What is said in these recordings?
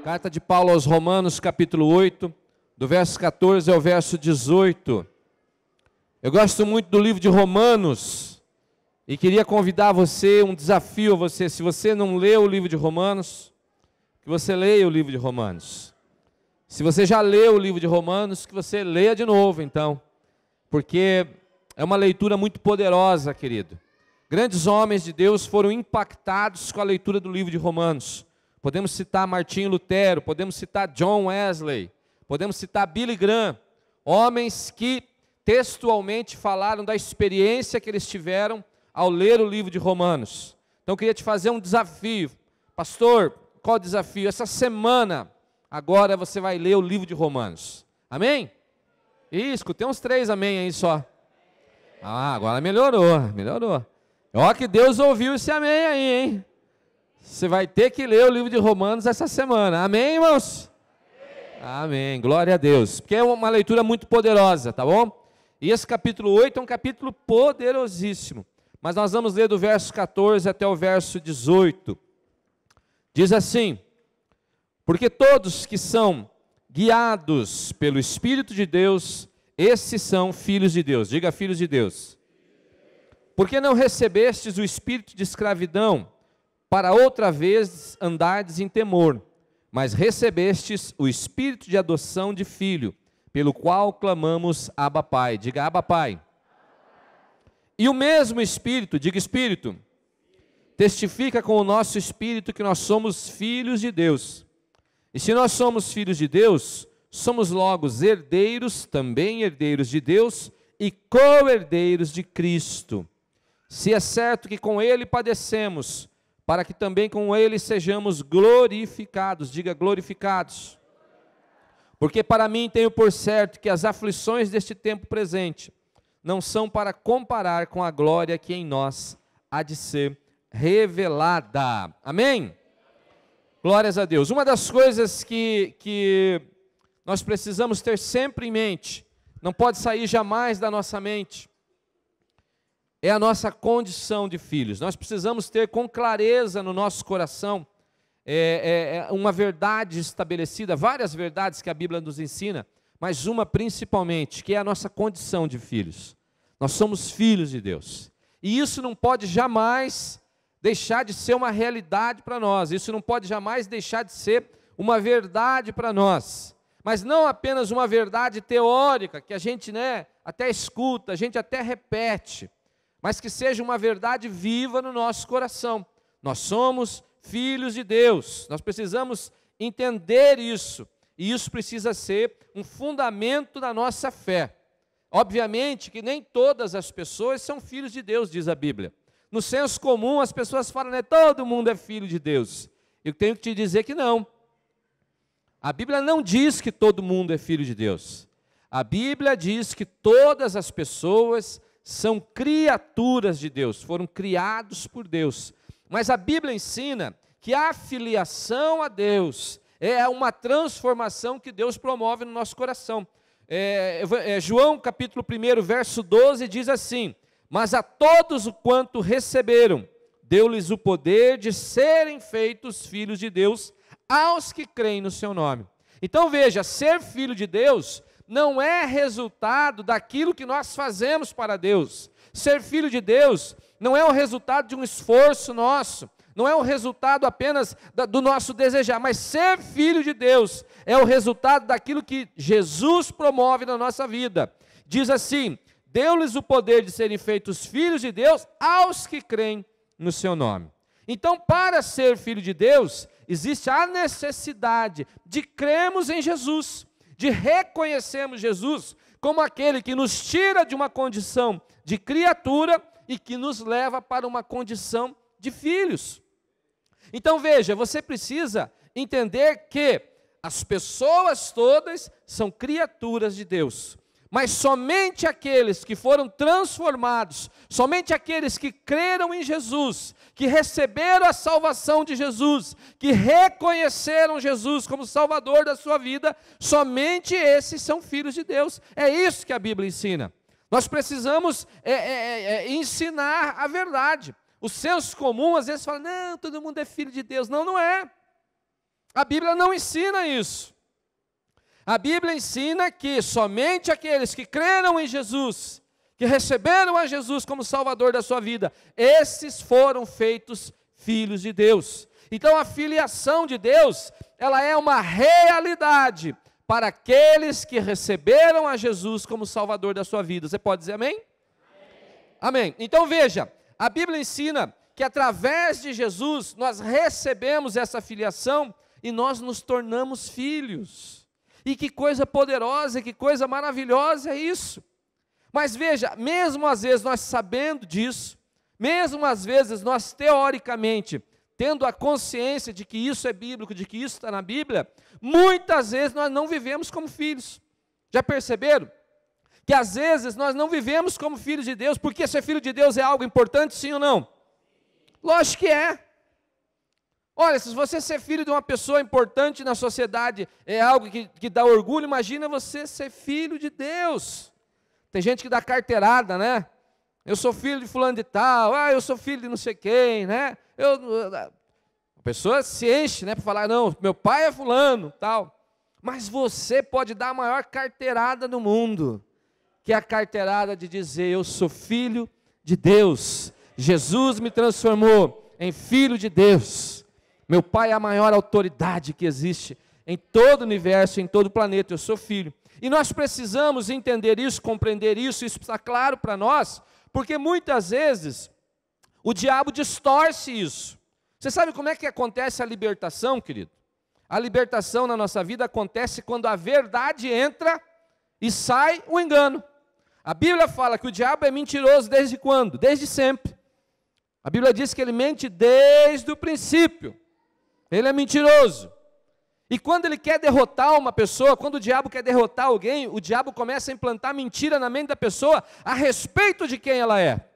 Carta de Paulo aos Romanos, capítulo 8, do verso 14 ao verso 18. Eu gosto muito do livro de Romanos e queria convidar você, um desafio a você, se você não leu o livro de Romanos, que você leia o livro de Romanos. Se você já leu o livro de Romanos, que você leia de novo, então, porque é uma leitura muito poderosa, querido. Grandes homens de Deus foram impactados com a leitura do livro de Romanos. Podemos citar Martinho Lutero, podemos citar John Wesley, podemos citar Billy Graham, homens que textualmente falaram da experiência que eles tiveram ao ler o livro de Romanos. Então eu queria te fazer um desafio. Pastor, qual o desafio? Essa semana, agora você vai ler o livro de Romanos. Amém? Isso, escutei uns 3 amém aí só. Ah, agora melhorou. Ó que Deus ouviu esse amém aí, hein? Você vai ter que ler o livro de Romanos essa semana. Amém, irmãos? Amém. Glória a Deus. Porque é uma leitura muito poderosa, tá bom? E esse capítulo 8 é um capítulo poderosíssimo. Mas nós vamos ler do verso 14 até o verso 18. Diz assim: porque todos que são guiados pelo Espírito de Deus, esses são filhos de Deus. Diga, filhos de Deus. Porque não recebestes o espírito de escravidão, para outra vez andardes em temor, mas recebestes o espírito de adoção de filho, pelo qual clamamos Abba Pai. Diga, Abba Pai. E o mesmo Espírito, diga Espírito, testifica com o nosso Espírito que nós somos filhos de Deus. E se nós somos filhos de Deus, somos logo herdeiros, também herdeiros de Deus, e co-herdeiros de Cristo. Se é certo que com Ele padecemos, para que também com Ele sejamos glorificados. Diga, glorificados. Porque para mim tenho por certo que as aflições deste tempo presente não são para comparar com a glória que em nós há de ser revelada. Amém? Glórias a Deus. Uma das coisas que nós precisamos ter sempre em mente, não pode sair jamais da nossa mente, é a nossa condição de filhos. Nós precisamos ter com clareza no nosso coração uma verdade estabelecida, várias verdades que a Bíblia nos ensina, mas uma principalmente, que é a nossa condição de filhos. Nós somos filhos de Deus. E isso não pode jamais deixar de ser uma realidade para nós. Isso não pode jamais deixar de ser uma verdade para nós. Mas não apenas uma verdade teórica, que a gente até escuta, a gente até repete, mas que seja uma verdade viva no nosso coração. Nós somos filhos de Deus, nós precisamos entender isso, e isso precisa ser um fundamento da nossa fé. Obviamente que nem todas as pessoas são filhos de Deus, diz a Bíblia. No senso comum as pessoas falam, todo mundo é filho de Deus. Eu tenho que te dizer que não. A Bíblia não diz que todo mundo é filho de Deus. A Bíblia diz que todas as pessoas são criaturas de Deus, foram criados por Deus. Mas a Bíblia ensina que a filiação a Deus é uma transformação que Deus promove no nosso coração. João capítulo 1, verso 12 diz assim: mas a todos o quanto receberam, deu-lhes o poder de serem feitos filhos de Deus, aos que creem no seu nome. Então veja, ser filho de Deus não é resultado daquilo que nós fazemos para Deus. Ser filho de Deus não é o resultado de um esforço nosso, não é o resultado apenas do nosso desejar, mas ser filho de Deus é o resultado daquilo que Jesus promove na nossa vida. Diz assim: deu-lhes o poder de serem feitos filhos de Deus aos que creem no seu nome. Então, para ser filho de Deus, existe a necessidade de crermos em Jesus, de reconhecermos Jesus como aquele que nos tira de uma condição de criatura e que nos leva para uma condição de filhos. Então veja, você precisa entender que as pessoas todas são criaturas de Deus, mas somente aqueles que foram transformados, somente aqueles que creram em Jesus, que receberam a salvação de Jesus, que reconheceram Jesus como Salvador da sua vida, somente esses são filhos de Deus. É isso que a Bíblia ensina. Nós precisamos ensinar a verdade. O senso comum às vezes fala, não, todo mundo é filho de Deus. Não, não é. A Bíblia não ensina isso. A Bíblia ensina que somente aqueles que creram em Jesus, que receberam a Jesus como Salvador da sua vida, esses foram feitos filhos de Deus. Então a filiação de Deus, ela é uma realidade para aqueles que receberam a Jesus como Salvador da sua vida. Você pode dizer amém? Amém. Então veja, a Bíblia ensina que através de Jesus nós recebemos essa filiação e nós nos tornamos filhos. E que coisa poderosa, que coisa maravilhosa é isso. Mas veja, mesmo às vezes nós sabendo disso, mesmo às vezes nós teoricamente tendo a consciência de que isso é bíblico, de que isso está na Bíblia, muitas vezes nós não vivemos como filhos. Já perceberam? Que às vezes nós não vivemos como filhos de Deus, porque ser filho de Deus é algo importante, sim ou não? Lógico que é. Olha, se você ser filho de uma pessoa importante na sociedade é algo que dá orgulho, imagina você ser filho de Deus. Tem gente que dá carteirada, né? Eu sou filho de fulano de tal, eu sou filho de não sei quem, né? A pessoa se enche, né, para falar, não, meu pai é fulano, tal. Mas você pode dar a maior carteirada do mundo, que é a carteirada de dizer, eu sou filho de Deus. Jesus me transformou em filho de Deus. Meu pai é a maior autoridade que existe em todo o universo, em todo o planeta. Eu sou filho. E nós precisamos entender isso, compreender isso, isso está claro para nós, porque muitas vezes o diabo distorce isso. Você sabe como é que acontece a libertação, querido? A libertação na nossa vida acontece quando a verdade entra e sai o engano. A Bíblia fala que o diabo é mentiroso desde quando? Desde sempre. A Bíblia diz que ele mente desde o princípio. Ele é mentiroso. E quando ele quer derrotar uma pessoa, quando o diabo quer derrotar alguém, o diabo começa a implantar mentira na mente da pessoa a respeito de quem ela é.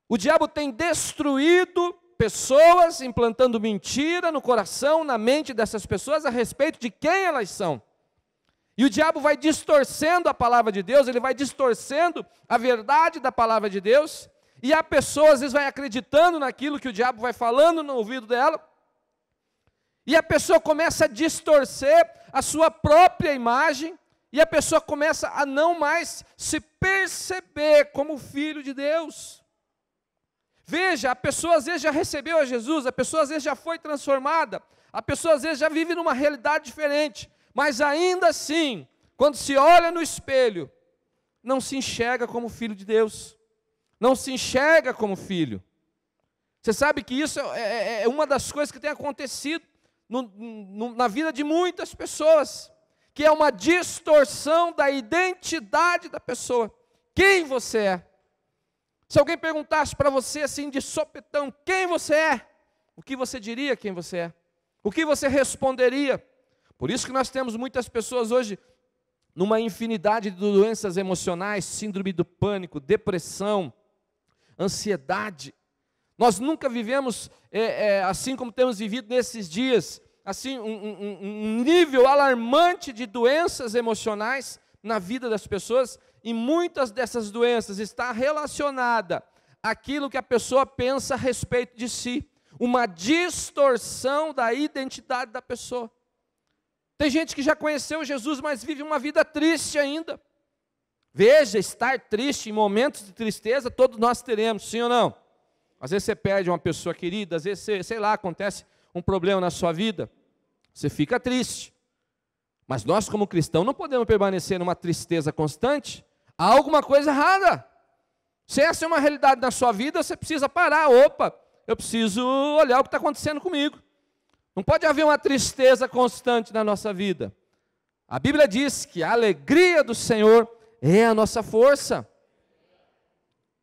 O diabo tem destruído pessoas, implantando mentira no coração, na mente dessas pessoas a respeito de quem elas são. E o diabo vai distorcendo a palavra de Deus, ele vai distorcendo a verdade da palavra de Deus, e a pessoa às vezes vai acreditando naquilo que o diabo vai falando no ouvido dela, e a pessoa começa a distorcer a sua própria imagem, e a pessoa começa a não mais se perceber como filho de Deus. Veja, a pessoa às vezes já recebeu a Jesus, a pessoa às vezes já foi transformada, a pessoa às vezes já vive numa realidade diferente, mas ainda assim, quando se olha no espelho, não se enxerga como filho de Deus, não se enxerga como filho. Você sabe que isso é uma das coisas que tem acontecido na vida de muitas pessoas, que é uma distorção da identidade da pessoa. Quem você é? Se alguém perguntasse para você assim de sopetão, quem você é? O que você diria quem você é? O que você responderia? Por isso que nós temos muitas pessoas hoje numa infinidade de doenças emocionais, síndrome do pânico, depressão, ansiedade. Nós nunca vivemos assim como temos vivido nesses dias, assim um nível alarmante de doenças emocionais na vida das pessoas, e muitas dessas doenças estão relacionadas àquilo que a pessoa pensa a respeito de si, uma distorção da identidade da pessoa. Tem gente que já conheceu Jesus, mas vive uma vida triste ainda. Veja, estar triste em momentos de tristeza, todos nós teremos, sim ou não? Às vezes você perde uma pessoa querida, às vezes, sei lá, acontece um problema na sua vida, você fica triste. Mas nós, como cristãos, não podemos permanecer numa tristeza constante. Há alguma coisa errada. Se essa é uma realidade na sua vida, você precisa parar. Opa, eu preciso olhar o que está acontecendo comigo. Não pode haver uma tristeza constante na nossa vida. A Bíblia diz que a alegria do Senhor é a nossa força.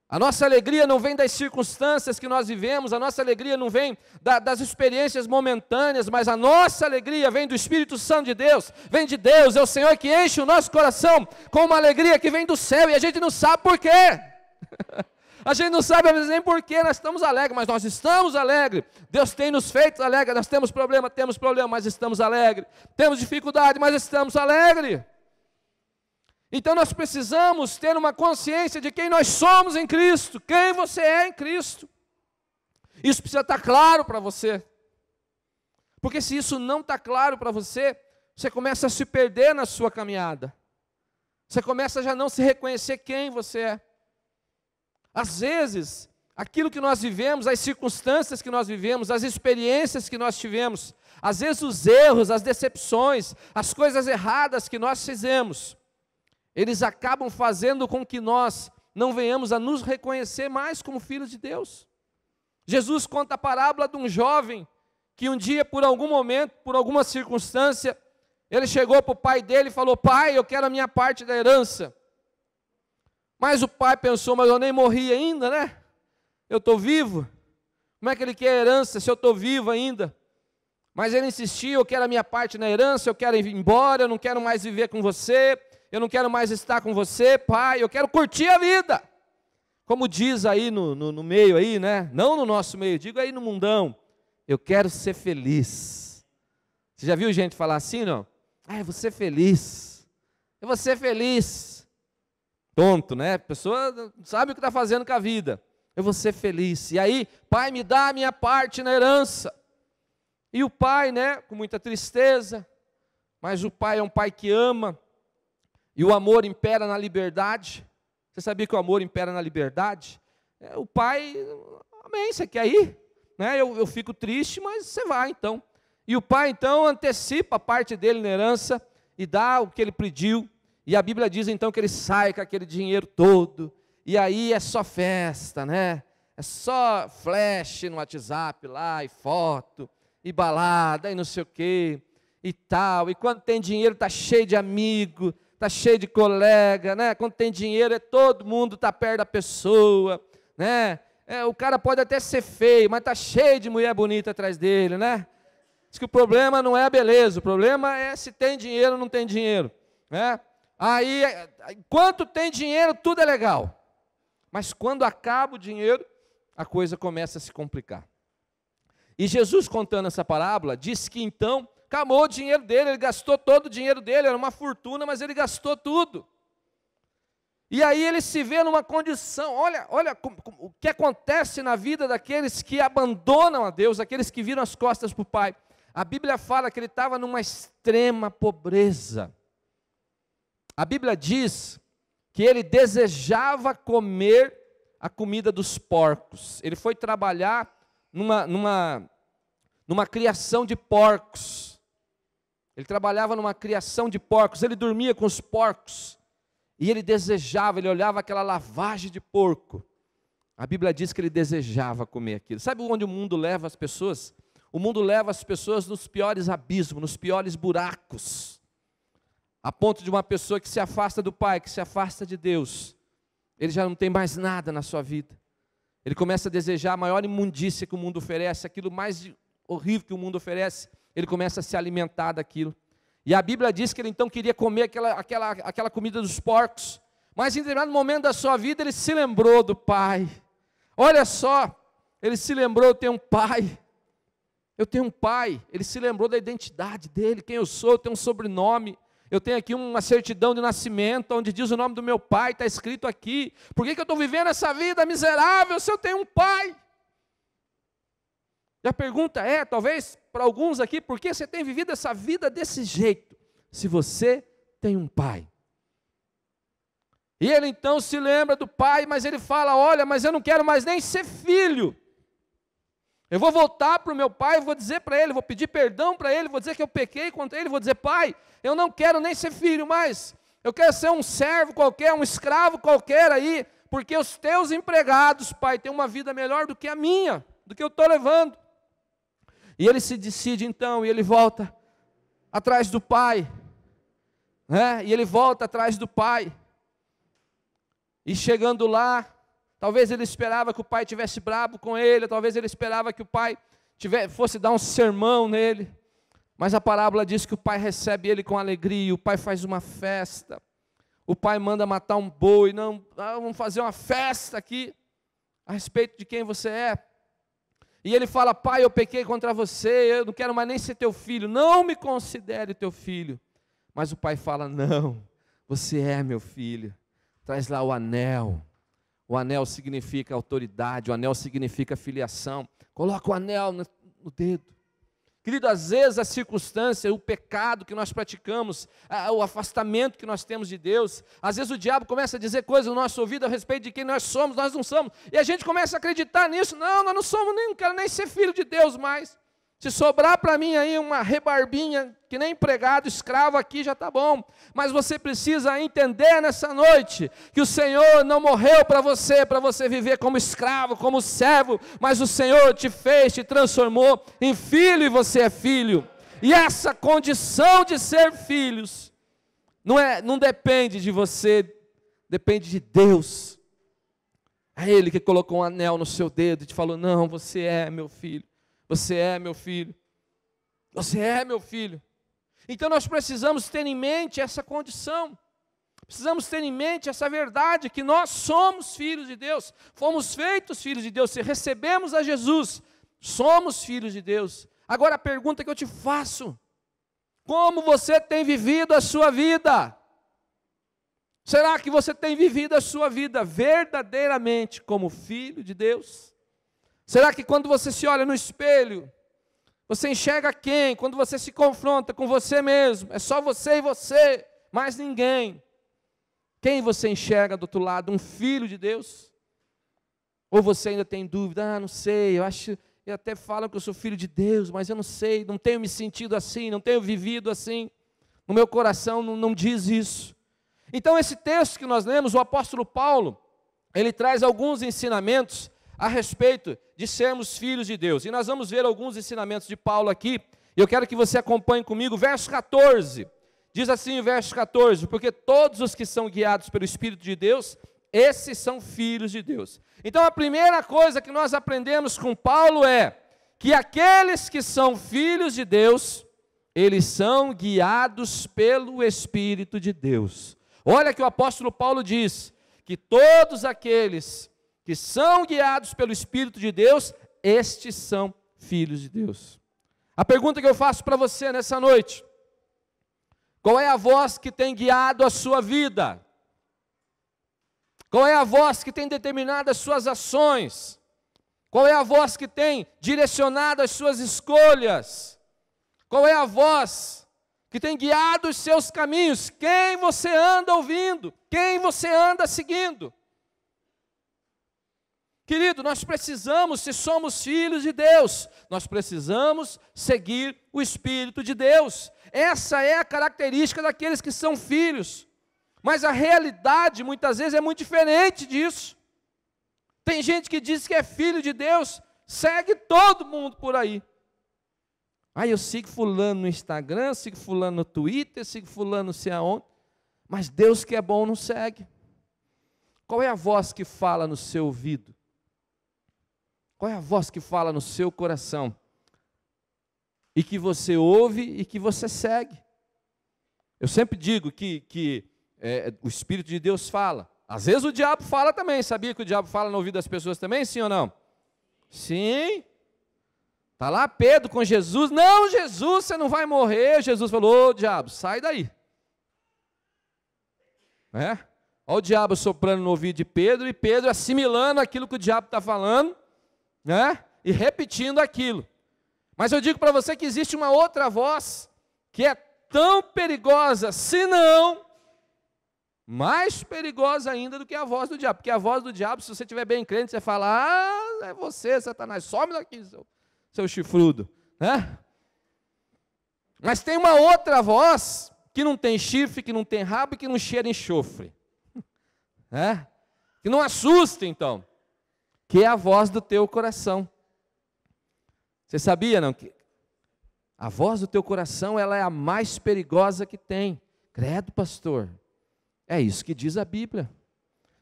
A nossa alegria não vem das circunstâncias que nós vivemos, a nossa alegria não vem das experiências momentâneas, mas a nossa alegria vem do Espírito Santo de Deus, vem de Deus, é o Senhor que enche o nosso coração com uma alegria que vem do céu, e a gente não sabe por quê. A gente não sabe às vezes nem por que nós estamos alegres, mas nós estamos alegres. Deus tem nos feito alegres, nós temos problema, mas estamos alegres. Temos dificuldade, mas estamos alegres. Então nós precisamos ter uma consciência de quem nós somos em Cristo, quem você é em Cristo. Isso precisa estar claro para você. Porque se isso não está claro para você, você começa a se perder na sua caminhada. Você começa a já não se reconhecer quem você é. Às vezes, aquilo que nós vivemos, as circunstâncias que nós vivemos, as experiências que nós tivemos, às vezes os erros, as decepções, as coisas erradas que nós fizemos, eles acabam fazendo com que nós não venhamos a nos reconhecer mais como filhos de Deus. Jesus conta a parábola de um jovem que um dia, por algum momento, por alguma circunstância, ele chegou para o pai dele e falou: pai, eu quero a minha parte da herança. Mas o pai pensou: mas eu nem morri ainda, né? Eu estou vivo. Como é que ele quer a herança se eu estou vivo ainda? Mas ele insistiu: eu quero a minha parte na herança, eu quero ir embora, eu não quero mais viver com você, eu não quero mais estar com você, pai, eu quero curtir a vida. Como diz aí no meio aí, né? Não no nosso meio, digo aí no mundão. Eu quero ser feliz. Você já viu gente falar assim, não? Ah, eu vou ser feliz. Eu vou ser feliz. Tonto, né? A pessoa não sabe o que está fazendo com a vida. Eu vou ser feliz. E aí, pai, me dá a minha parte na herança. E o pai, né, com muita tristeza, mas o pai é um pai que ama, e o amor impera na liberdade. Você sabia que o amor impera na liberdade? O pai, amém, você quer ir? Né? Eu fico triste, mas você vai então. E o pai então antecipa a parte dele na herança, e dá o que ele pediu, e a Bíblia diz então que ele sai com aquele dinheiro todo, e aí é só festa, né? É só flash no WhatsApp lá, e foto, e balada, e não sei o quê, e tal. E quando tem dinheiro está cheio de amigo, está cheio de colega, né? Quando tem dinheiro todo mundo está perto da pessoa, né? O cara pode até ser feio, mas está cheio de mulher bonita atrás dele, né? Diz que o problema não é a beleza, o problema é se tem dinheiro ou não tem dinheiro, né? Aí, enquanto tem dinheiro, tudo é legal. Mas quando acaba o dinheiro, a coisa começa a se complicar. E Jesus, contando essa parábola, disse que então acabou o dinheiro dele, ele gastou todo o dinheiro dele, era uma fortuna, mas ele gastou tudo. E aí ele se vê numa condição, olha o que acontece na vida daqueles que abandonam a Deus, aqueles que viram as costas para o Pai. A Bíblia fala que ele estava numa extrema pobreza. A Bíblia diz que ele desejava comer a comida dos porcos. Ele foi trabalhar numa criação de porcos. Ele trabalhava numa criação de porcos, ele dormia com os porcos. E ele desejava, ele olhava aquela lavagem de porco. A Bíblia diz que ele desejava comer aquilo. Sabe onde o mundo leva as pessoas? O mundo leva as pessoas nos piores abismos, nos piores buracos. A ponto de uma pessoa que se afasta do Pai, que se afasta de Deus, ele já não tem mais nada na sua vida. Ele começa a desejar a maior imundícia que o mundo oferece, aquilo mais horrível que o mundo oferece, ele começa a se alimentar daquilo. E a Bíblia diz que ele então queria comer aquela comida dos porcos, mas em determinado momento da sua vida ele se lembrou do Pai. Olha só, ele se lembrou: eu tenho um Pai. Eu tenho um Pai. Ele se lembrou da identidade dele, quem eu sou, eu tenho um sobrenome. Eu tenho aqui uma certidão de nascimento, onde diz o nome do meu pai, está escrito aqui. Por que eu estou vivendo essa vida miserável se eu tenho um pai? E a pergunta é, talvez para alguns aqui, por que você tem vivido essa vida desse jeito, se você tem um pai? E ele então se lembra do pai, mas ele fala: olha, mas eu não quero mais nem ser filho. Eu vou voltar para o meu pai, vou dizer para ele, vou pedir perdão para ele, vou dizer que eu pequei contra ele, vou dizer: pai, eu não quero nem ser filho mais, eu quero ser um servo qualquer, um escravo qualquer aí, porque os teus empregados, pai, têm uma vida melhor do que a minha, do que eu estou levando. E ele se decide então, e ele volta atrás do pai, né? E ele volta atrás do pai, e chegando lá, talvez ele esperava que o pai tivesse bravo com ele, talvez ele esperava que o pai fosse dar um sermão nele, mas a parábola diz que o pai recebe ele com alegria, o pai faz uma festa, o pai manda matar um boi, não, vamos fazer uma festa aqui, a respeito de quem você é. E ele fala: pai, eu pequei contra você, eu não quero mais nem ser teu filho, não me considere teu filho. Mas o pai fala: não, você é meu filho, traz lá o anel. O anel significa autoridade, o anel significa filiação. Coloca o anel no dedo. Querido, às vezes a circunstância, o pecado que nós praticamos, o afastamento que nós temos de Deus, às vezes o diabo começa a dizer coisas no nosso ouvido a respeito de quem nós somos, nós não somos, e a gente começa a acreditar nisso. Não, nós não somos, nem quero nem ser filho de Deus mais. Se sobrar para mim aí uma rebarbinha, que nem empregado, escravo aqui, já está bom. Mas você precisa entender nessa noite, que o Senhor não morreu para você viver como escravo, como servo, mas o Senhor te fez, te transformou em filho, e você é filho. E essa condição de ser filhos, não depende de você, depende de Deus. É Ele que colocou um anel no seu dedo e te falou, não, você é meu filho. Você é meu filho, você é meu filho. Então nós precisamos ter em mente essa condição, precisamos ter em mente essa verdade, que nós somos filhos de Deus, fomos feitos filhos de Deus, se recebemos a Jesus, somos filhos de Deus. Agora a pergunta que eu te faço, como você tem vivido a sua vida? Será que você tem vivido a sua vida verdadeiramente como filho de Deus? Será que quando você se olha no espelho, você enxerga quem? Quando você se confronta com você mesmo, é só você e você, mais ninguém. Quem você enxerga do outro lado? Um filho de Deus? Ou você ainda tem dúvida? Não sei, eu até falo que eu sou filho de Deus, mas eu não sei, não tenho me sentido assim, não tenho vivido assim. No meu coração não diz isso. Então esse texto que nós lemos, o apóstolo Paulo, ele traz alguns ensinamentos a respeito de sermos filhos de Deus. E nós vamos ver alguns ensinamentos de Paulo aqui, e eu quero que você acompanhe comigo, verso 14, diz assim o verso 14, porque todos os que são guiados pelo Espírito de Deus, esses são filhos de Deus. Então a primeira coisa que nós aprendemos com Paulo é, que aqueles que são filhos de Deus, eles são guiados pelo Espírito de Deus. Olha que o apóstolo Paulo diz, que todos aqueles que são guiados pelo Espírito de Deus, estes são filhos de Deus. A pergunta que eu faço para você nessa noite, qual é a voz que tem guiado a sua vida? Qual é a voz que tem determinado as suas ações? Qual é a voz que tem direcionado as suas escolhas? Qual é a voz que tem guiado os seus caminhos? Quem você anda ouvindo? Quem você anda seguindo? Querido, nós precisamos, se somos filhos de Deus, nós precisamos seguir o Espírito de Deus. Essa é a característica daqueles que são filhos. Mas a realidade, muitas vezes, é muito diferente disso. Tem gente que diz que é filho de Deus, segue todo mundo por aí. Eu sigo fulano no Instagram, sigo fulano no Twitter, sigo fulano não sei aonde. Mas Deus que é bom não segue. Qual é a voz que fala no seu ouvido? Qual é a voz que fala no seu coração? E que você ouve e que você segue. Eu sempre digo que o Espírito de Deus fala. Às vezes o diabo fala também. Sabia que o diabo fala no ouvido das pessoas também, sim ou não? Sim. Está lá Pedro com Jesus. Não, Jesus, você não vai morrer. Jesus falou, ô diabo, sai daí. Olha o diabo soprando no ouvido de Pedro, e Pedro assimilando aquilo que o diabo está falando, e repetindo aquilo. Mas eu digo para você que existe uma outra voz, que é tão perigosa, se não mais perigosa ainda do que a voz do diabo. Porque a voz do diabo, se você estiver bem crente, você fala, é você, Satanás, some daqui, seu chifrudo. Mas tem uma outra voz, que não tem chifre, que não tem rabo, que não cheira enxofre. Que não assusta, então. Que é a voz do teu coração. Você sabia, não? Que a voz do teu coração, ela é a mais perigosa que tem. Credo, pastor. É isso que diz a Bíblia.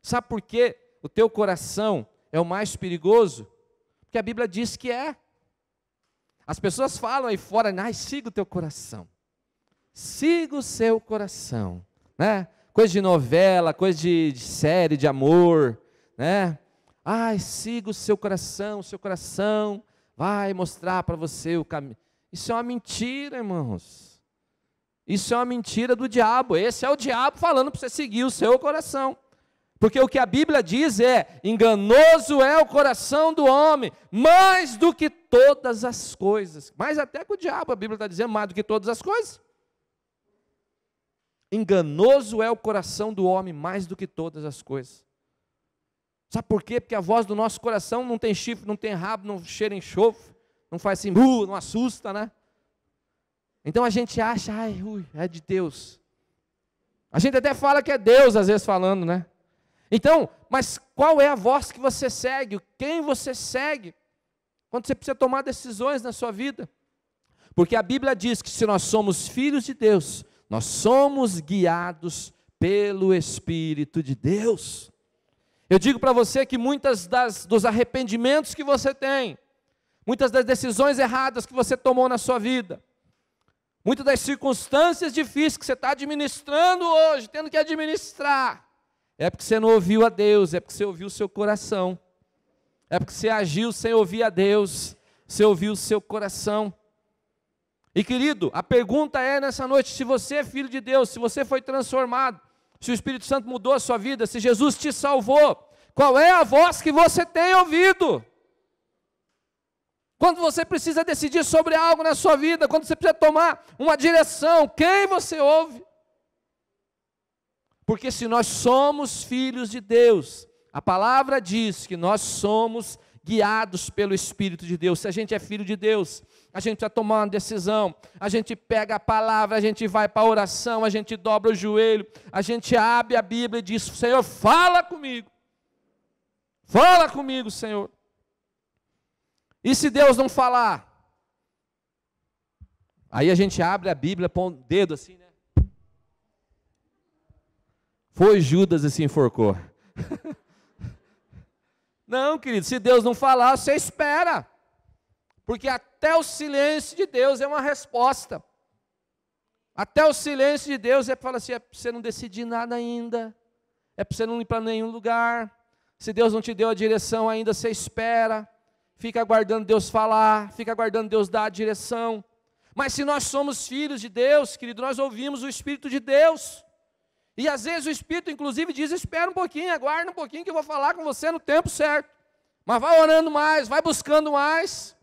Sabe por que o teu coração é o mais perigoso? Porque a Bíblia diz que é. As pessoas falam aí fora, siga o teu coração. Siga o seu coração. Coisa de novela, coisa de série, de amor. Siga o seu coração vai mostrar para você o caminho. Isso é uma mentira, irmãos. Isso é uma mentira do diabo. Esse é o diabo falando para você seguir o seu coração. Porque o que a Bíblia diz é: enganoso é o coração do homem, mais do que todas as coisas. Mais até que o diabo, a Bíblia está dizendo, mais do que todas as coisas. Enganoso é o coração do homem, mais do que todas as coisas. Sabe por quê? Porque a voz do nosso coração não tem chifre, não tem rabo, não cheira enxofre, não faz assim, não assusta, né? Então a gente acha, é de Deus. A gente até fala que é Deus, às vezes falando, né? Então, mas qual é a voz que você segue? Quem você segue? Quando você precisa tomar decisões na sua vida. Porque a Bíblia diz que se nós somos filhos de Deus, nós somos guiados pelo Espírito de Deus. Eu digo para você que muitas dos arrependimentos que você tem, muitas das decisões erradas que você tomou na sua vida, muitas das circunstâncias difíceis que você está administrando hoje, tendo que administrar, é porque você não ouviu a Deus, é porque você ouviu o seu coração, é porque você agiu sem ouvir a Deus, você ouviu o seu coração. E querido, a pergunta é nessa noite, se você é filho de Deus, se você foi transformado, se o Espírito Santo mudou a sua vida, se Jesus te salvou, qual é a voz que você tem ouvido? Quando você precisa decidir sobre algo na sua vida, quando você precisa tomar uma direção, quem você ouve? Porque se nós somos filhos de Deus, a palavra diz que nós somos guiados pelo Espírito de Deus. Se a gente é filho de Deus, a gente precisa tomar uma decisão, a gente pega a palavra, a gente vai para a oração, a gente dobra o joelho, a gente abre a Bíblia e diz: Senhor, fala comigo, Senhor. E se Deus não falar? Aí a gente abre a Bíblia, põe o dedo assim, né? Foi Judas e se enforcou. Não, querido, se Deus não falar, você espera. Porque até o silêncio de Deus é uma resposta. Até o silêncio de Deus é para falar assim, é para você não decidir nada ainda. É para você não ir para nenhum lugar. Se Deus não te deu a direção ainda, você espera. Fica aguardando Deus falar, fica aguardando Deus dar a direção. Mas se nós somos filhos de Deus, querido, nós ouvimos o Espírito de Deus. E às vezes o Espírito, inclusive, diz: espera um pouquinho, aguarda um pouquinho que eu vou falar com você no tempo certo. Mas vai orando mais, vai buscando mais.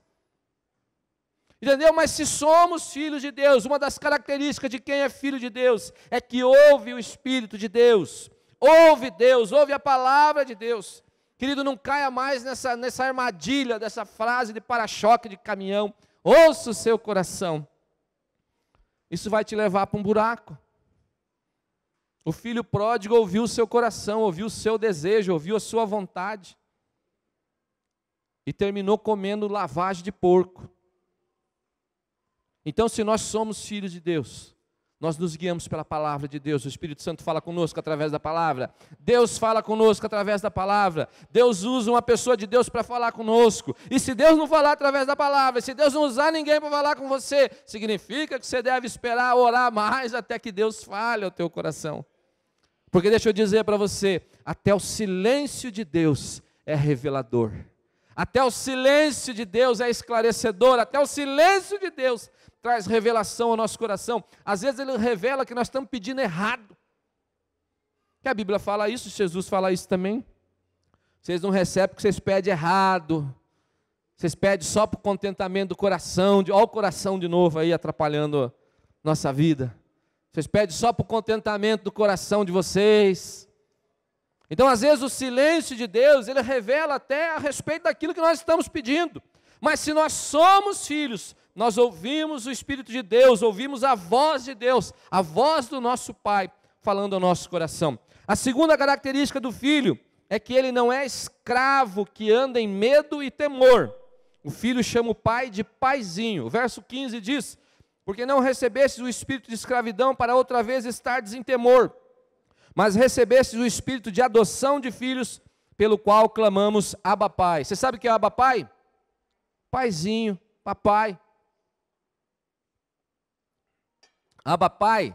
Entendeu? Mas se somos filhos de Deus, uma das características de quem é filho de Deus é que ouve o Espírito de Deus. Ouve Deus, ouve a palavra de Deus. Querido, não caia mais nessa armadilha, dessa frase de para-choque de caminhão. Ouça o seu coração. Isso vai te levar para um buraco. O filho pródigo ouviu o seu coração, ouviu o seu desejo, ouviu a sua vontade. E terminou comendo lavagem de porco. Então, se nós somos filhos de Deus, nós nos guiamos pela palavra de Deus. O Espírito Santo fala conosco através da palavra. Deus fala conosco através da palavra. Deus usa uma pessoa de Deus para falar conosco. E se Deus não falar através da palavra, se Deus não usar ninguém para falar com você, significa que você deve esperar, orar mais até que Deus fale ao teu coração. Porque deixa eu dizer para você, até o silêncio de Deus é revelador. Até o silêncio de Deus é esclarecedor. Até o silêncio de Deus traz revelação ao nosso coração. Às vezes Ele revela que nós estamos pedindo errado. Que a Bíblia fala isso, Jesus fala isso também. Vocês não recebem porque vocês pedem errado. Vocês pedem só para o contentamento do coração. Olha o coração de novo aí atrapalhando nossa vida. Vocês pedem só para o contentamento do coração de vocês. Então, às vezes, o silêncio de Deus, Ele revela até a respeito daquilo que nós estamos pedindo. Mas se nós somos filhos, nós ouvimos o Espírito de Deus, ouvimos a voz de Deus, a voz do nosso Pai, falando ao nosso coração. A segunda característica do filho é que ele não é escravo que anda em medo e temor. O filho chama o pai de paizinho. O verso 15 diz: porque não recebestes o espírito de escravidão para outra vez estardes em temor, mas recebestes o espírito de adoção de filhos, pelo qual clamamos Abba Pai. Você sabe o que é Abba Pai? Paizinho, papai. Abba Pai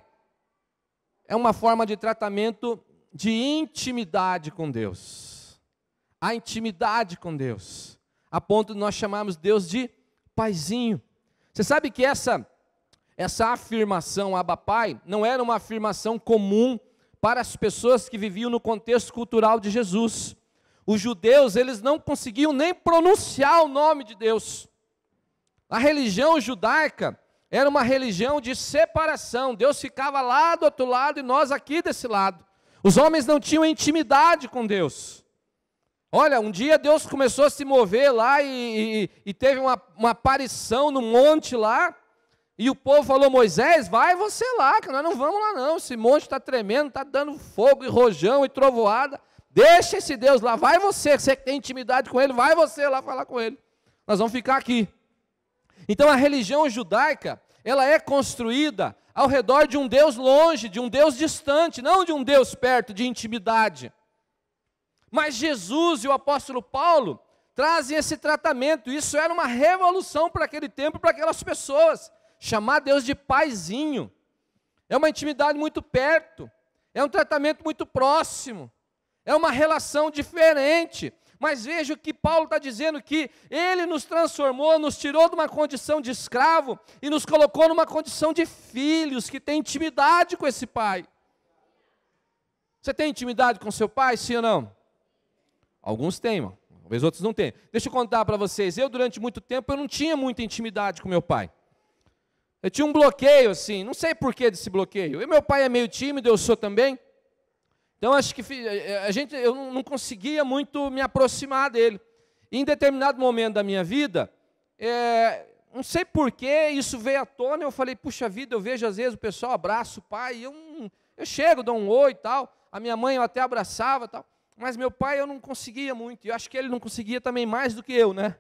é uma forma de tratamento de intimidade com Deus. A intimidade com Deus, a ponto de nós chamarmos Deus de paizinho. Você sabe que essa afirmação Abba Pai não era uma afirmação comum para as pessoas que viviam no contexto cultural de Jesus. Os judeus, eles não conseguiam nem pronunciar o nome de Deus. A religião judaica era uma religião de separação. Deus ficava lá do outro lado e nós aqui desse lado. Os homens não tinham intimidade com Deus. Olha, um dia Deus começou a se mover lá e teve uma aparição no monte lá. E o povo falou: Moisés, vai você lá, que nós não vamos lá não. Esse monte está tremendo, está dando fogo e rojão e trovoada. Deixa esse Deus lá, vai você que tem intimidade com ele, vai você lá falar com ele. Nós vamos ficar aqui. Então a religião judaica, ela é construída ao redor de um Deus longe, de um Deus distante, não de um Deus perto, de intimidade. Mas Jesus e o apóstolo Paulo trazem esse tratamento. Isso era uma revolução para aquele tempo, para aquelas pessoas. Chamar Deus de paizinho. É uma intimidade muito perto. É um tratamento muito próximo. É uma relação diferente. Mas veja o que Paulo está dizendo, que Ele nos transformou, nos tirou de uma condição de escravo e nos colocou numa condição de filhos, que tem intimidade com esse Pai. Você tem intimidade com seu pai, sim ou não? Alguns têm, irmão. Talvez outros não tenham. Deixa eu contar para vocês, eu durante muito tempo eu não tinha muita intimidade com meu pai. Eu tinha um bloqueio assim, não sei porquê desse bloqueio. E meu pai é meio tímido, eu sou também. Então acho que eu não conseguia muito me aproximar dele. E em determinado momento da minha vida, não sei porquê, isso veio à tona, eu falei, puxa vida, eu vejo às vezes o pessoal abraça o pai, eu chego, dou um oi e tal, a minha mãe eu até abraçava e tal, mas meu pai eu não conseguia muito, e eu acho que ele não conseguia também mais do que eu, né?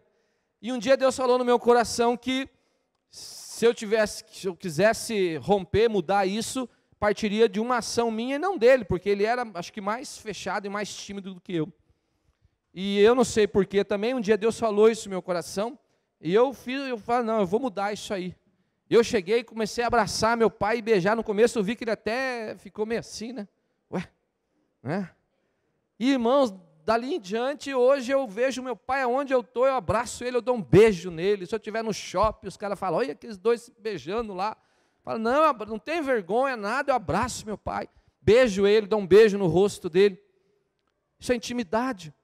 E um dia Deus falou no meu coração que se eu quisesse romper, mudar isso, partiria de uma ação minha e não dele, porque ele era, acho que, mais fechado e mais tímido do que eu. E eu não sei porquê também, um dia Deus falou isso no meu coração, e eu falei, não, eu vou mudar isso aí. Eu cheguei e comecei a abraçar meu pai e beijar. No começo eu vi que ele até ficou meio assim, né? Ué, né? E irmãos, dali em diante, hoje eu vejo meu pai aonde eu estou, eu abraço ele, eu dou um beijo nele. Se eu estiver no shopping, os caras falam, olha aqueles dois se beijando lá. Fala, não tem vergonha, nada, eu abraço meu pai, beijo ele, dou um beijo no rosto dele. Isso é intimidade.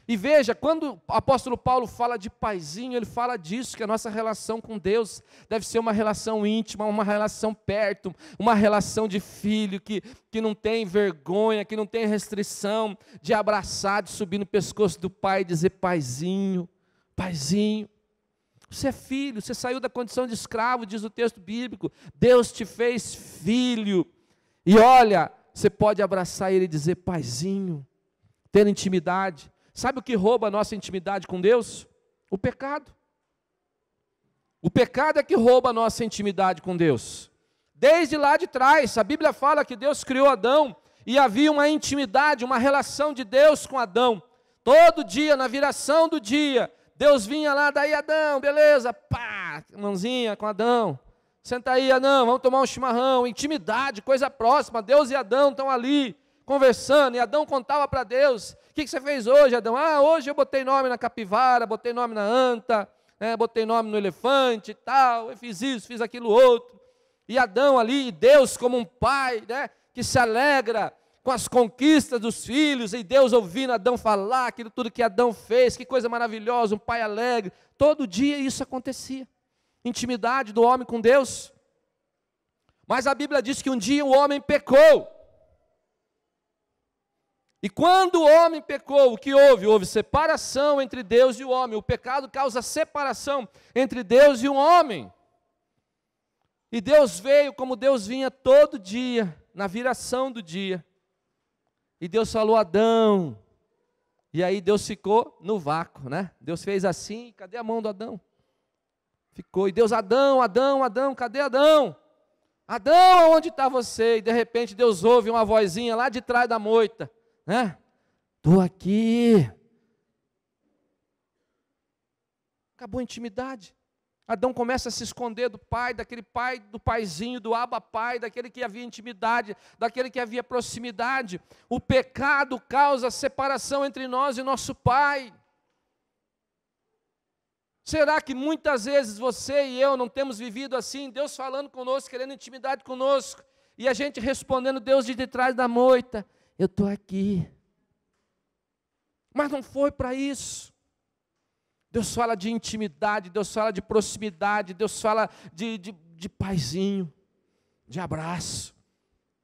E veja, quando o apóstolo Paulo fala de paizinho, ele fala disso, que a nossa relação com Deus deve ser uma relação íntima, uma relação perto, uma relação de filho, que não tem vergonha, que não tem restrição, de abraçar, de subir no pescoço do pai e dizer, paizinho, paizinho. Você é filho, você saiu da condição de escravo, diz o texto bíblico, Deus te fez filho. E olha, você pode abraçar ele e dizer, paizinho, ter intimidade. Sabe o que rouba a nossa intimidade com Deus? O pecado. O pecado é que rouba a nossa intimidade com Deus. Desde lá de trás, a Bíblia fala que Deus criou Adão e havia uma intimidade, uma relação de Deus com Adão. Todo dia, na viração do dia, Deus vinha lá, daí Adão, beleza, pá, mãozinha com Adão. Senta aí, Adão, vamos tomar um chimarrão, intimidade, coisa próxima. Deus e Adão estão ali conversando, e Adão contava para Deus, o que você fez hoje, Adão? Hoje eu botei nome na capivara, botei nome na anta, botei nome no elefante e tal, eu fiz isso, fiz aquilo outro. E Adão ali, e Deus como um pai, né, que se alegra com as conquistas dos filhos, e Deus ouvindo Adão falar, aquilo tudo que Adão fez, que coisa maravilhosa, um pai alegre. Todo dia isso acontecia, intimidade do homem com Deus. Mas a Bíblia diz que um dia o homem pecou, e quando o homem pecou, o que houve? Houve separação entre Deus e o homem. O pecado causa separação entre Deus e o homem. E Deus veio como Deus vinha todo dia, na viração do dia. E Deus falou, Adão. E aí Deus ficou no vácuo, né? Deus fez assim, cadê a mão do Adão? Ficou, e Deus, Adão, Adão, Adão, cadê Adão? Adão, onde está você? E de repente Deus ouve uma vozinha lá de trás da moita. Estou aqui. Acabou a intimidade. Adão começa a se esconder do pai, daquele pai, do paizinho, do Abba Pai, daquele que havia intimidade, daquele que havia proximidade. O pecado causa separação entre nós e nosso pai. Será que muitas vezes você e eu não temos vivido assim, Deus falando conosco, querendo intimidade conosco, E a gente respondendo, Deus de trás da moita, eu estou aqui. Mas não foi para isso. Deus fala de intimidade, Deus fala de proximidade, Deus fala de paizinho, de abraço,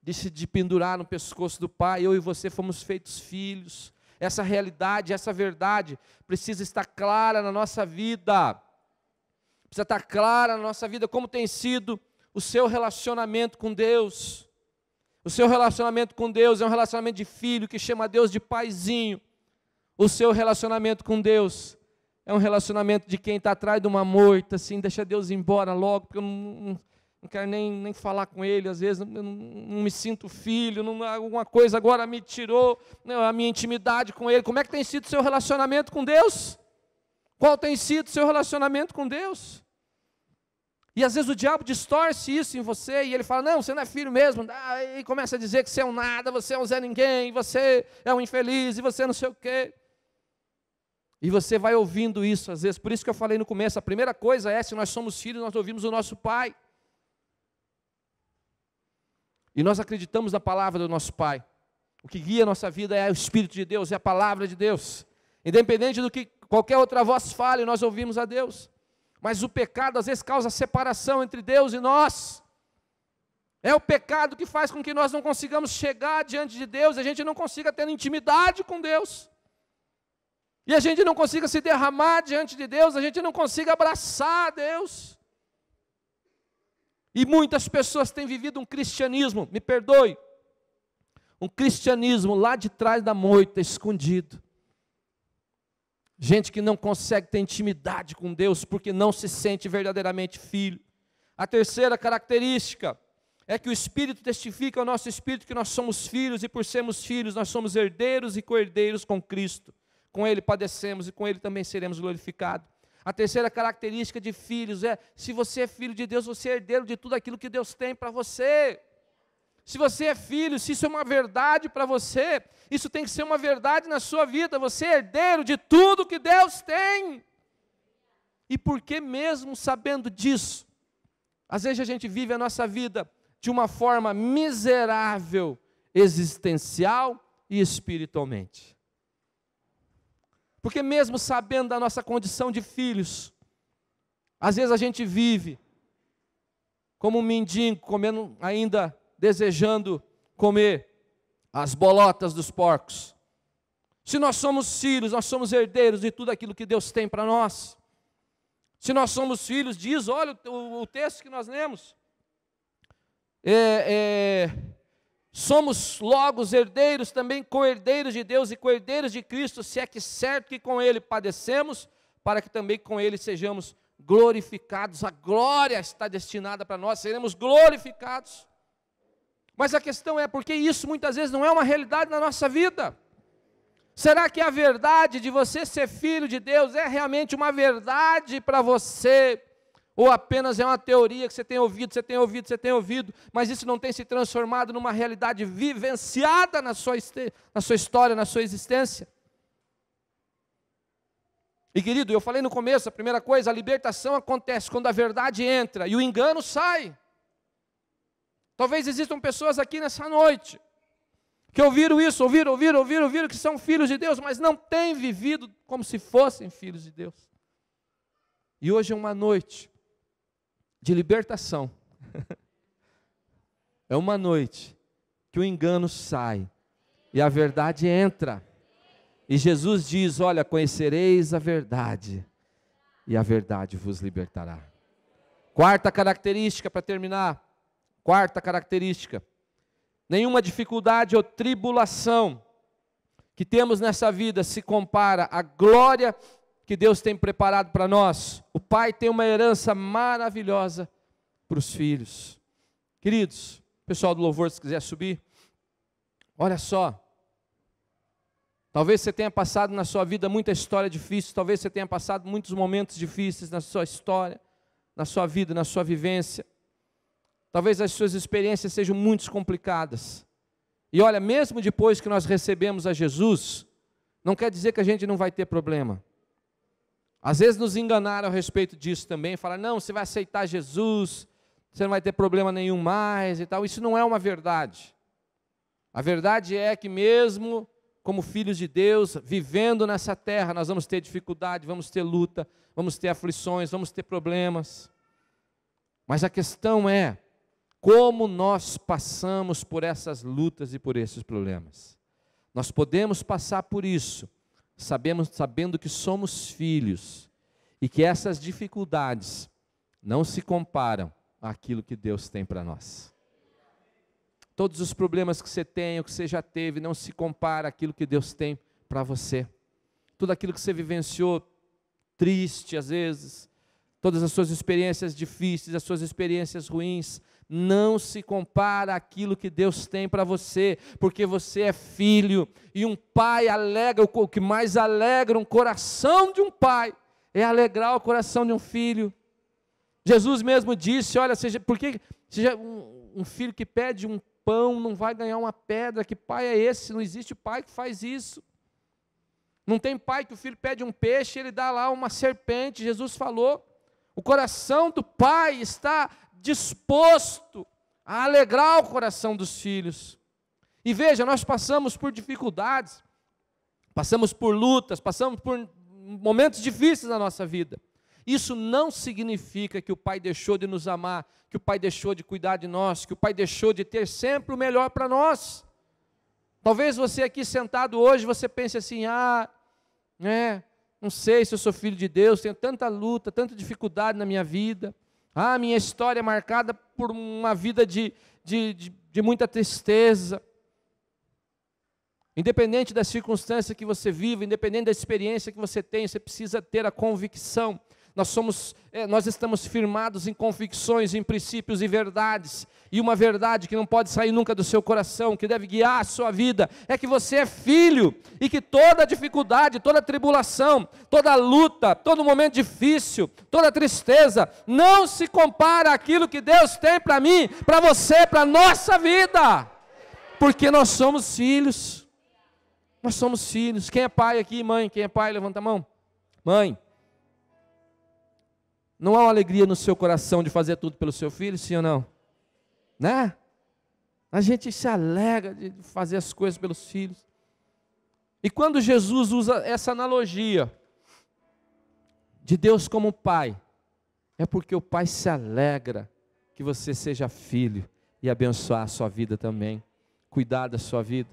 de pendurar no pescoço do Pai. Eu e você fomos feitos filhos. Essa realidade, essa verdade precisa estar clara na nossa vida. Precisa estar clara na nossa vida como tem sido o seu relacionamento com Deus. O seu relacionamento com Deus é um relacionamento de filho que chama Deus de paizinho. O seu relacionamento com Deus é um relacionamento de quem está atrás de uma moita, assim, deixa Deus ir embora logo, porque eu não quero nem falar com Ele, às vezes eu não me sinto filho, alguma coisa agora me tirou a minha intimidade com Ele. Como é que tem sido o seu relacionamento com Deus? Qual tem sido o seu relacionamento com Deus? E às vezes o diabo distorce isso em você, e ele fala, não, você não é filho mesmo, e começa a dizer que você é um nada, você é um Zé Ninguém, você é um infeliz, e você não sei o quê. E você vai ouvindo isso às vezes, por isso que eu falei no começo, a primeira coisa é, se nós somos filhos, nós ouvimos o nosso Pai. E nós acreditamos na palavra do nosso Pai. O que guia a nossa vida é o Espírito de Deus, é a palavra de Deus. Independente do que qualquer outra voz fale, nós ouvimos a Deus. Mas o pecado às vezes causa separação entre Deus e nós. É o pecado que faz com que nós não consigamos chegar diante de Deus, a gente não consiga ter intimidade com Deus. E a gente não consiga se derramar diante de Deus, a gente não consiga abraçar a Deus. E muitas pessoas têm vivido um cristianismo, me perdoe, um cristianismo lá de trás da moita, escondido. Gente que não consegue ter intimidade com Deus, porque não se sente verdadeiramente filho. A terceira característica é que o Espírito testifica ao nosso Espírito que nós somos filhos, e por sermos filhos, nós somos herdeiros e co-herdeiros com Cristo. Com Ele padecemos e com Ele também seremos glorificados. A terceira característica de filhos é, se você é filho de Deus, você é herdeiro de tudo aquilo que Deus tem para você. Se você é filho, se isso é uma verdade para você, isso tem que ser uma verdade na sua vida, você é herdeiro de tudo que Deus tem. E por que mesmo sabendo disso, às vezes a gente vive a nossa vida de uma forma miserável, existencial e espiritualmente. Porque mesmo sabendo da nossa condição de filhos, às vezes a gente vive como um mendigo, comendo ainda, desejando comer as bolotas dos porcos. Se nós somos filhos, nós somos herdeiros de tudo aquilo que Deus tem para nós. Se nós somos filhos, diz, olha o texto que nós lemos, somos logo os herdeiros, também co-herdeiros de Deus e co-herdeiros de Cristo, se é que certo que com Ele padecemos, para que também com Ele sejamos glorificados. A glória está destinada para nós, seremos glorificados. Mas a questão é, porque isso muitas vezes não é uma realidade na nossa vida? Será que a verdade de você ser filho de Deus é realmente uma verdade para você? Ou apenas é uma teoria que você tem ouvido, mas isso não tem se transformado numa realidade vivenciada na sua história, na sua existência? E querido, eu falei no começo, a primeira coisa, a libertação acontece quando a verdade entra e o engano sai. Talvez existam pessoas aqui nessa noite que ouviram isso, ouviram, que são filhos de Deus, mas não têm vivido como se fossem filhos de Deus. E hoje é uma noite de libertação. É uma noite que o engano sai e a verdade entra. E Jesus diz, olha, conhecereis a verdade e a verdade vos libertará. Quarta característica para terminar. Quarta característica. Nenhuma dificuldade ou tribulação que temos nessa vida se compara à glória que Deus tem preparado para nós. O Pai tem uma herança maravilhosa para os filhos. Queridos, pessoal do louvor, se quiser subir, olha só. Talvez você tenha passado na sua vida muita história difícil, talvez você tenha passado muitos momentos difíceis na sua história, na sua vida, na sua vivência. Talvez as suas experiências sejam muito complicadas. E olha, mesmo depois que nós recebemos a Jesus, não quer dizer que a gente não vai ter problema. Às vezes nos enganaram a respeito disso também, falaram, não, você vai aceitar Jesus, você não vai ter problema nenhum mais e tal. Isso não é uma verdade. A verdade é que mesmo como filhos de Deus, vivendo nessa terra, nós vamos ter dificuldade, vamos ter luta, vamos ter aflições, vamos ter problemas. Mas a questão é, como nós passamos por essas lutas e por esses problemas? Nós podemos passar por isso, sabendo que somos filhos, e que essas dificuldades não se comparam àquilo que Deus tem para nós. Todos os problemas que você tem, ou que você já teve, não se compara àquilo que Deus tem para você. Tudo aquilo que você vivenciou, triste às vezes, todas as suas experiências difíceis, as suas experiências ruins, não se compara àquilo que Deus tem para você, porque você é filho, e um pai alegra, o que mais alegra um coração de um pai, é alegrar o coração de um filho. Jesus mesmo disse, olha, porque um filho que pede um pão não vai ganhar uma pedra, que pai é esse? Não existe pai que faz isso. Não tem pai que o filho pede um peixe, ele dá lá uma serpente. Jesus falou, o coração do pai está disposto a alegrar o coração dos filhos. E veja, nós passamos por dificuldades, passamos por lutas, passamos por momentos difíceis na nossa vida. Isso não significa que o pai deixou de nos amar, que o pai deixou de cuidar de nós, que o pai deixou de ter sempre o melhor para nós. Talvez você aqui sentado hoje, você pense assim, não sei se eu sou filho de Deus, tenho tanta luta, tanta dificuldade na minha vida. Minha história é marcada por uma vida de muita tristeza. Independente da circunstância que você vive, independente da experiência que você tem, você precisa ter a convicção. Nós estamos firmados em convicções, em princípios e verdades. E uma verdade que não pode sair nunca do seu coração, que deve guiar a sua vida, é que você é filho, e que toda dificuldade, toda tribulação, toda luta, todo momento difícil, toda tristeza, não se compara àquilo que Deus tem para mim, para você, para a nossa vida. Porque nós somos filhos. Nós somos filhos. Quem é pai aqui, mãe? Quem é pai, levanta a mão. Mãe, não há uma alegria no seu coração de fazer tudo pelo seu filho, sim ou não? Né? A gente se alegra de fazer as coisas pelos filhos. E quando Jesus usa essa analogia de Deus como pai, é porque o pai se alegra que você seja filho e abençoar a sua vida também, cuidar da sua vida.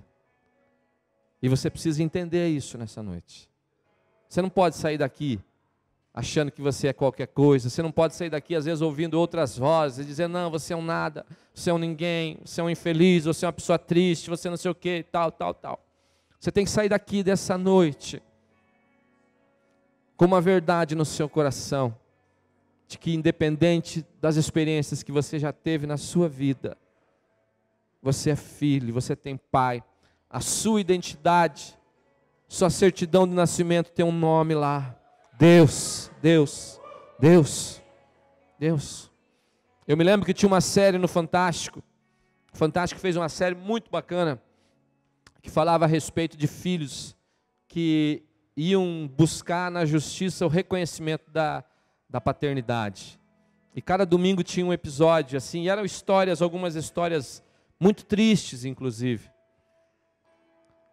E você precisa entender isso nessa noite. Você não pode sair daqui achando que você é qualquer coisa. Você não pode sair daqui, às vezes, ouvindo outras vozes, e dizer, não, você é um nada, você é um ninguém, você é um infeliz, você é uma pessoa triste, você não sei o que, tal. Você tem que sair daqui dessa noite com uma verdade no seu coração, de que independente das experiências que você já teve na sua vida, você é filho, você tem pai, a sua identidade, sua certidão de nascimento tem um nome lá, Deus. Eu me lembro que tinha uma série no Fantástico. O Fantástico fez uma série muito bacana, que falava a respeito de filhos que iam buscar na justiça o reconhecimento da paternidade. E cada domingo tinha um episódio assim, e eram algumas histórias muito tristes, inclusive.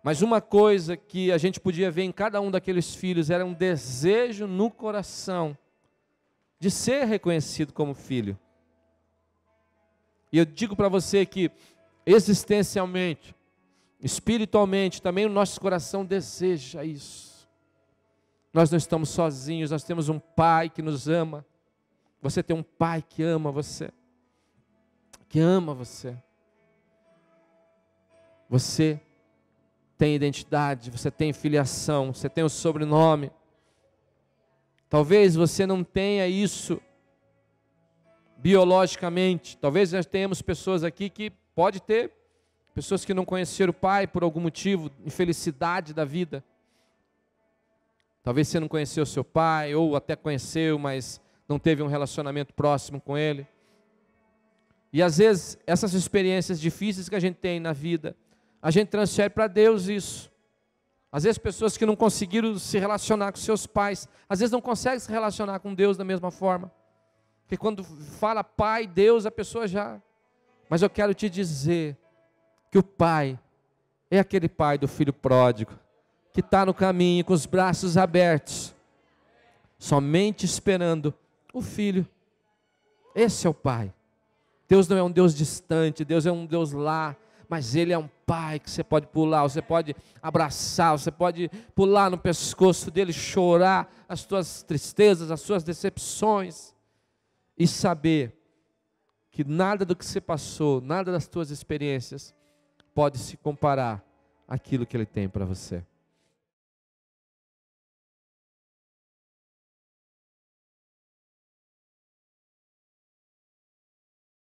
Mas uma coisa que a gente podia ver em cada um daqueles filhos era um desejo no coração de ser reconhecido como filho. E eu digo para você que existencialmente, espiritualmente, também o nosso coração deseja isso. Nós não estamos sozinhos, nós temos um pai que nos ama. Você tem um pai que ama você. Você tem identidade, você tem filiação, você tem o sobrenome. Talvez você não tenha isso biologicamente. Talvez nós tenhamos pessoas aqui que pode ter, pessoas que não conheceram o pai por algum motivo, infelicidade da vida. Talvez você não conheceu o seu pai, ou até conheceu, mas não teve um relacionamento próximo com ele. E às vezes, essas experiências difíceis que a gente tem na vida, a gente transfere para Deus isso. Às vezes pessoas que não conseguiram se relacionar com seus pais, às vezes não conseguem se relacionar com Deus da mesma forma. Porque quando fala Pai, Deus, a pessoa já... Mas eu quero te dizer que o Pai é aquele Pai do filho pródigo, que está no caminho com os braços abertos, somente esperando o filho. Esse é o Pai. Deus não é um Deus distante, Deus é um Deus lá, mas Ele é um Pai que você pode pular, você pode abraçar, você pode pular no pescoço dEle, chorar as suas tristezas, as suas decepções, e saber que nada do que você passou, nada das suas experiências, pode se comparar àquilo que Ele tem para você.